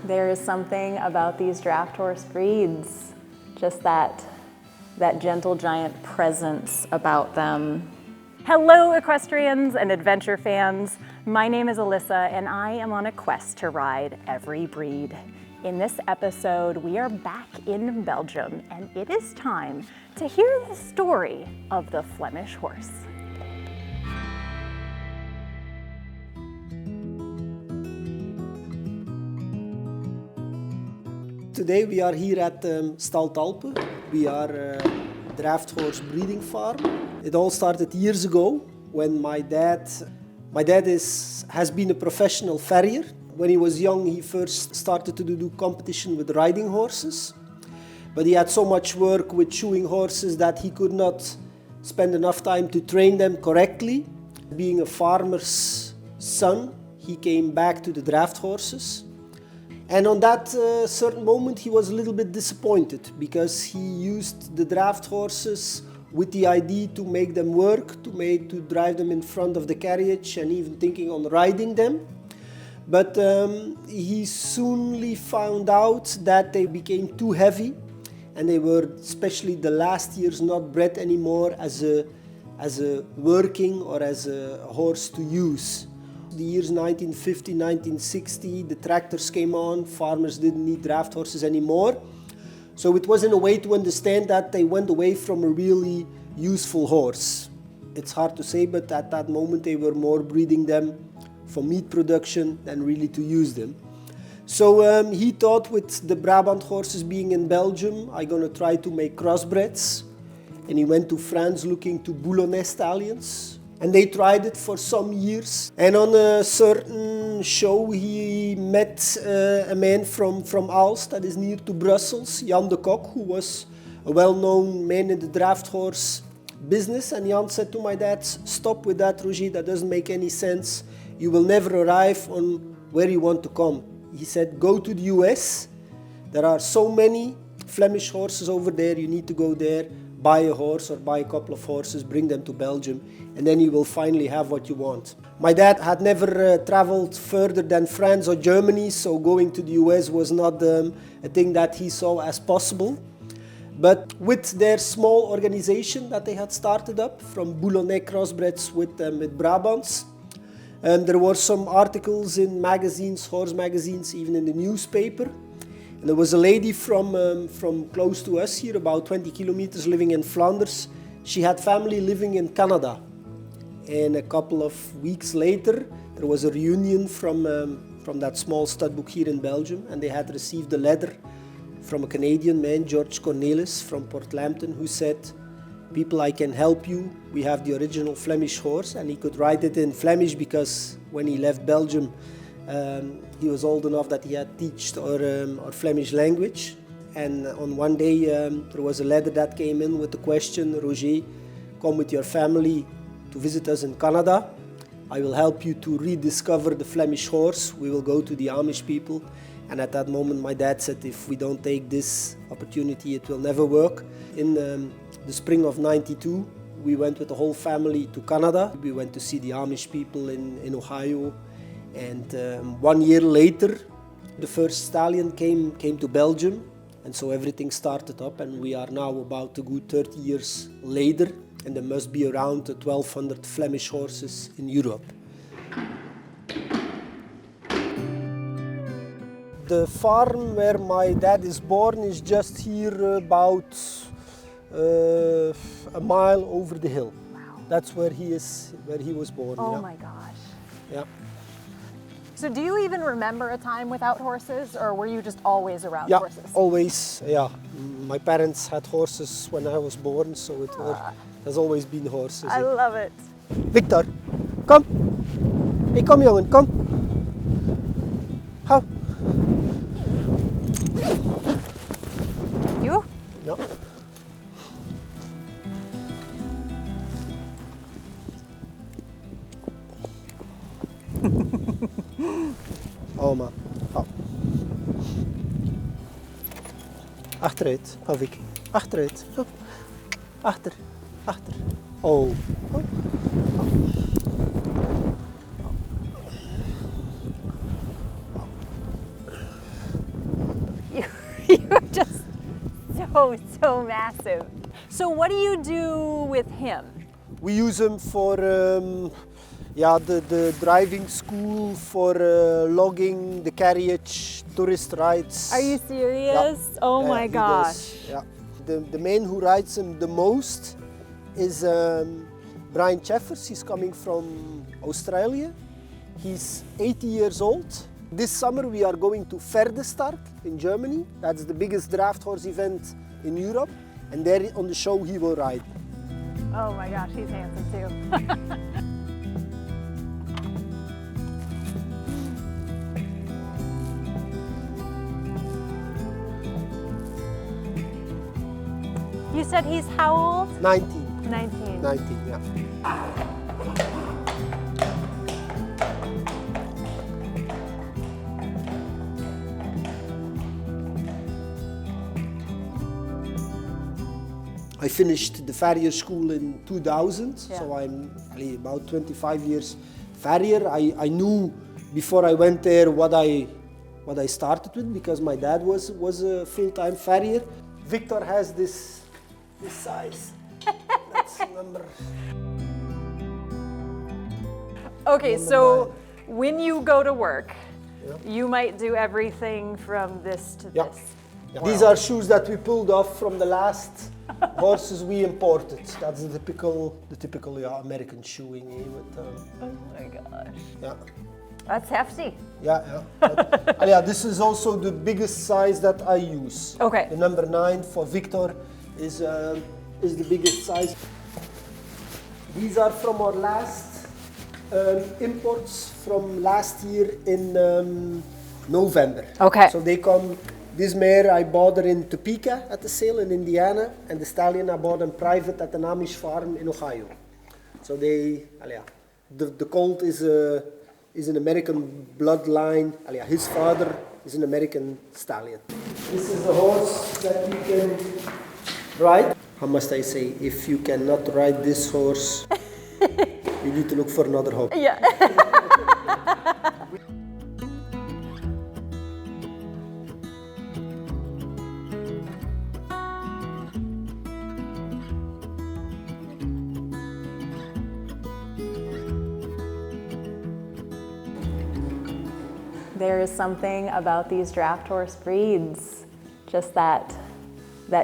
There is something about these draft horse breeds, just that gentle giant presence about them. Hello equestrians and adventure fans. My name is Alyssa and I am on a quest to ride every breed. In this episode, we are back in Belgium and it is time to hear the story of the Flemish horse. Today we are here at Stal Talpe. We are a draft horse breeding farm. It all started years ago when my dad has been a professional farrier. When he was young, he first started to do competition with riding horses. But he had so much work with shoeing horses that he could not spend enough time to train them correctly. Being a farmer's son, he came back to the draft horses. And on that certain moment, he was a little bit disappointed because he used the draft horses with the idea to make them work, to drive them in front of the carriage and even thinking on riding them. But he soonly found out that they became too heavy and they were, especially the last years, not bred anymore as a working or as a horse to use. The years 1950, 1960, the tractors came on, farmers didn't need draft horses anymore. So it was in a way to understand that they went away from a really useful horse. It's hard to say, but at that moment they were more breeding them for meat production than really to use them. So he thought, with the Brabant horses being in Belgium, I'm going to try to make crossbreds. And he went to France looking to Boulonnais stallions. And they tried it for some years. And on a certain show, he met a man from Aalst, that is near to Brussels, Jan de Kok, who was a well-known man in the draft horse business. And Jan said to my dad, "Stop with that, Roger, that doesn't make any sense. You will never arrive on where you want to come." He said, "Go to the US. There are so many Flemish horses over there. You need to go there, buy a horse or buy a couple of horses, bring them to Belgium, and then you will finally have what you want." My dad had never traveled further than France or Germany, so going to the US was not a thing that he saw as possible. But with their small organization that they had started up, from Boulonnais crossbreds with Brabants, there were some articles in magazines, horse magazines, even in the newspaper. And there was a lady from close to us here, about 20 kilometers, living in Flanders. She had family living in Canada. And a couple of weeks later, there was a reunion from that small stud book here in Belgium. And they had received a letter from a Canadian man, George Cornelis, from Port Lambton, who said, "People, I can help you. We have the original Flemish horse." And he could write it in Flemish because when he left Belgium, he was old enough that he had taught our Flemish language. And on one day there was a letter that came in with the question, "Roger, come with your family to visit us in Canada. I will help you to rediscover the Flemish horse. We will go to the Amish people." And at that moment my dad said, "If we don't take this opportunity, it will never work." In the spring of '92, we went with the whole family to Canada. We went to see the Amish people in Ohio. And 1 year later, the first stallion came to Belgium, and so everything started up, and we are now about a good 30 years later, and there must be around 1,200 Flemish horses in Europe. The farm where my dad is born is just here about a mile over the hill. Wow. That's where he was born. Oh yeah. my gosh. Yeah. So do you even remember a time without horses, or were you just always around Yeah, horses? always, yeah. My parents had horses when I was born, so there's always been horses. I love it. Victor, kom. Hey, kom jongen, kom. Hou. You? Ja. Oma, hou. Achteruit, hou Vicky. Achteruit. Zo. Achter, achter. Oh. Oh. Just so massive. So what do you do with him? We use him for the driving school, for logging, the carriage, tourist rides. Are you serious? Yeah. Oh my He gosh. does. Yeah. The man who rides him the most is Brian Cheffers. He's coming from Australia. He's 80 years old. This summer we are going to Pferdestart in Germany. That's the biggest draft horse event in Europe. And there on the show he will ride. Oh my gosh, he's handsome too. You said he's how old? 19. 19. 19, yeah. I finished the farrier school in 2000, so I'm about 25 years farrier. I knew before I went there what I started with, because my dad was a full-time farrier. Victor has this size. That's number. Okay, so when you go to work, you might do everything from this to this. Yeah. These are shoes that we pulled off from the last horses we imported. That's the typical American shoeing. Oh my gosh. Yeah. That's hefty. Yeah. This is also the biggest size that I use. Okay. The number 9 for Victor is the biggest size. These are from our last imports from last year in November. Okay. So they come. This mare I bought her in Topeka at the sale in Indiana, and the stallion I bought them private at an Amish farm in Ohio. So the colt is an American bloodline. His father is an American stallion. This is the horse that you can ride. How must I say? If you cannot ride this horse, you need to look for another hobby. Yeah. There is something about these draft horse breeds, just that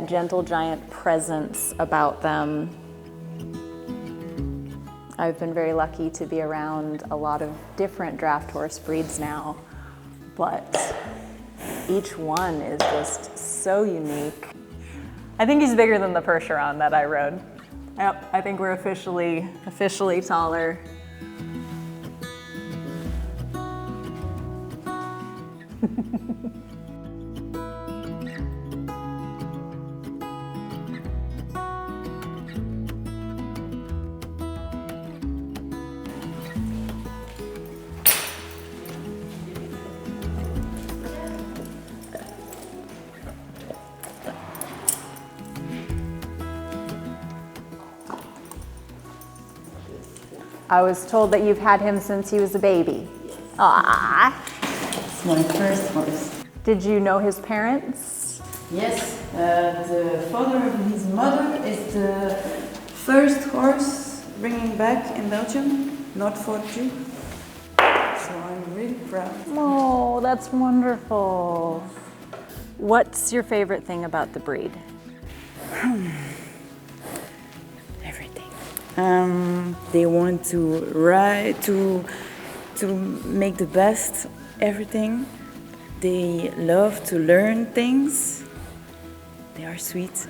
gentle giant presence about them. I've been very lucky to be around a lot of different draft horse breeds now, but each one is just so unique. I think he's bigger than the Percheron that I rode. Yep, I think we're officially taller. I was told that you've had him since he was a baby. Ah. It's my first horse. Did you know his parents? Yes, the father of his mother is the first horse bringing back in Belgium, not for Jurgen. So I'm really proud. Oh, that's wonderful. What's your favorite thing about the breed? Everything. They want to ride, to make the best, everything. They love to learn things. They are sweet.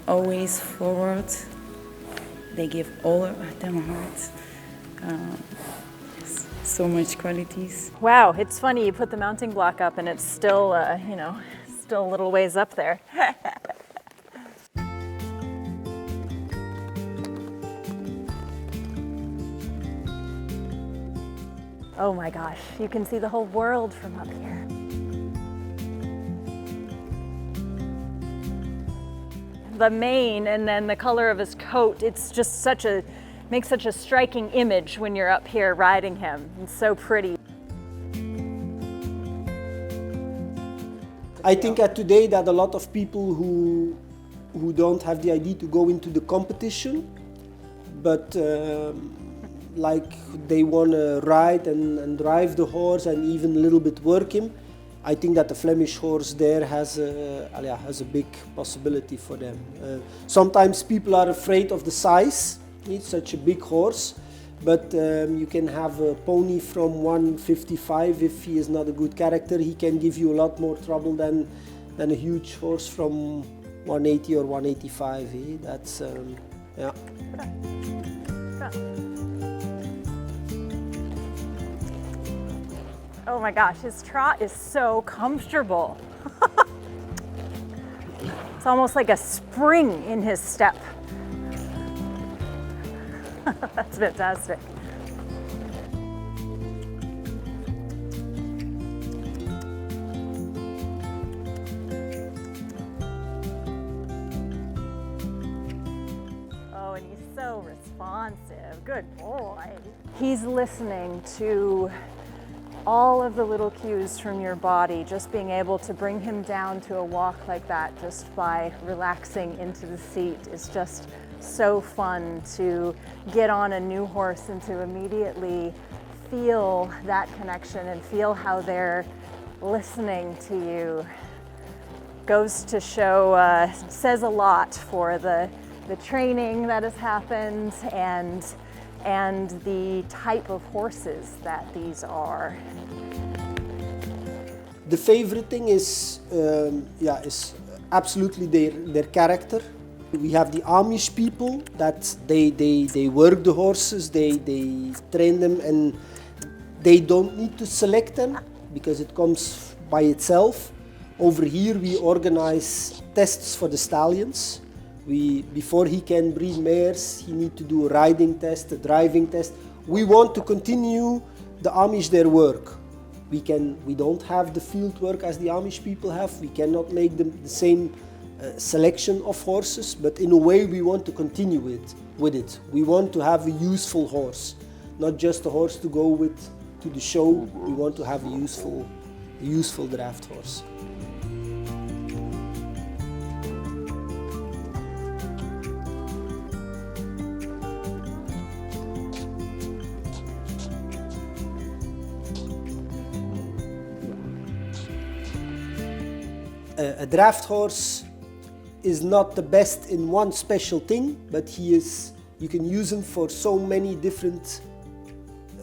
Always forward. They give all of them heart. So much qualities. Wow, it's funny, you put the mounting block up and it's still, still a little ways up there. Oh my gosh, you can see the whole world from up here. The mane and then the color of his coat, it's just makes such a striking image when you're up here riding him. It's so pretty. I think at today that a lot of people who don't have the idea to go into the competition, but like they want to ride and drive the horse and even a little bit work him, I think that the Flemish horse there has a big possibility for them. Sometimes people are afraid of the size. It's such a big horse, but you can have a pony from 155. If he is not a good character, he can give you a lot more trouble than a huge horse from 180 or 185. That's yeah. Oh my gosh, his trot is so comfortable. It's almost like a spring in his step. That's fantastic. Oh, and he's so responsive. Good boy. He's listening to all of the little cues from your body, just being able to bring him down to a walk like that just by relaxing into the seat is just so fun to get on a new horse and to immediately feel that connection and feel how they're listening to you. Goes to show, says a lot for the training that has happened and the type of horses that these are. The favorite thing is absolutely their character. We have the Amish people that they work the horses, they train them, and they don't need to select them because it comes by itself. Over here we organize tests for the stallions. Before he can breed mares, he needs to do a riding test, a driving test. We want to continue the Amish their work. We don't have the field work as the Amish people have. We cannot make the same selection of horses, but in a way we want to continue with it. We want to have a useful horse, not just a horse to go with to the show. We want to have a useful draft horse. A draft horse is not the best in one special thing, but you can use him for so many different,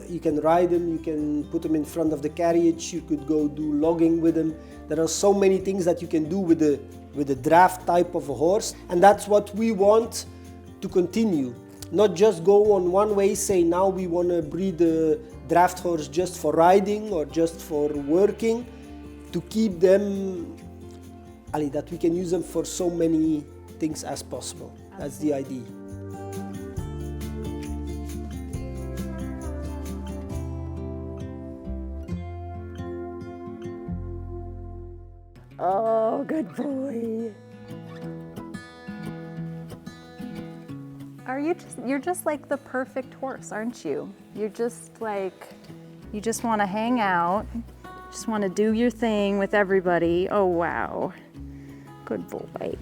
you can ride him, you can put him in front of the carriage, you could go do logging with him. There are so many things that you can do with the draft type of a horse, and that's what we want to continue. Not just go on one way, say now we want to breed a draft horse just for riding or just for working, to keep them that we can use them for so many things as possible. That's the idea. Oh, good boy. You're just like the perfect horse, aren't you? You're just like, you just want to hang out, just want to do your thing with everybody. Oh, wow. Good boy.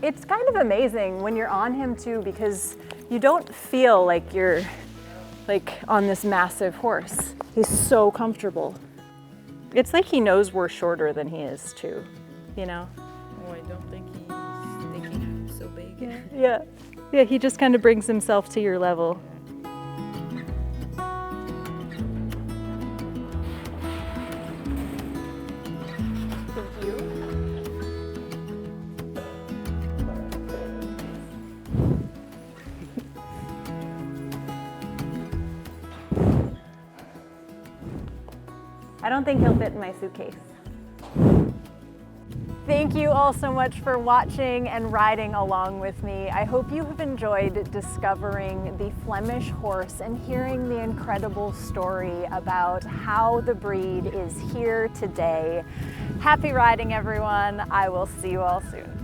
It's kind of amazing when you're on him too, because you don't feel like you're like on this massive horse. He's so comfortable. It's like he knows we're shorter than he is too, you know? Oh, I don't think he's thinking I'm so big. Yeah, he just kind of brings himself to your level. I don't think he'll fit in my suitcase. Thank you all so much for watching and riding along with me. I hope you have enjoyed discovering the Flemish horse and hearing the incredible story about how the breed is here today. Happy riding, everyone. I will see you all soon.